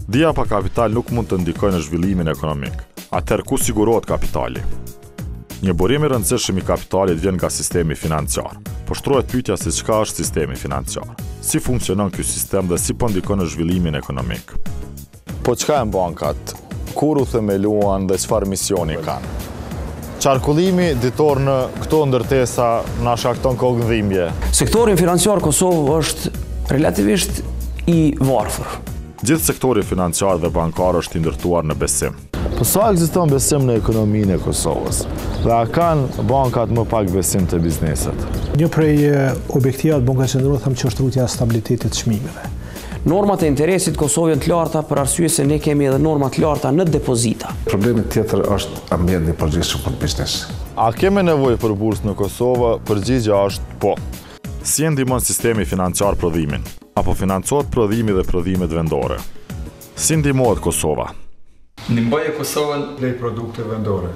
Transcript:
Dhia pa kapital nuk mund të ndikojë në zhvillimin ekonomik. Atëherë ku sigurohet kapitali? Një burim i rëndësishëm i kapitalit vjen nga sistemi financiar. Po shtrohet pyetja se çka është sistemi financiar? Si funksionon ky sistem dhe si po ndikon në zhvillimin ekonomik? Po çka janë bankat? Kur u themeluan dhe çfarë misioni kanë? Qarkullimi ditor në këto ndërtesa na shkakton kokë dhimbje. Sektori financiar Kosovë është relativisht i varfër. Gjithë sektori financiar dhe bankar është i ndërtuar në besim. Po sa ekziston besim në ekonominë e Kosovës? Dhe a kanë bankat më pak besim të bizneset? Një prej objektivat Banka Qendrore thamë që është rrugja e stabilitetit të çmimeve. Normat e interesit Kosovë janë të larta për arsye se ne kemi edhe norma të larta në depozita. Problemi tjetër është ambienti i përgjithshëm për biznes. A kemi nevojë për bursë në Kosovë? Përgjigjja është po. Si e ndihmon sistemi financiar prodhimin? Apo financohet prodhimi dhe prodhimet vendore? Si ndihmohet Kosova? Ndihmojë Kosovën ndaj produkteve vendore.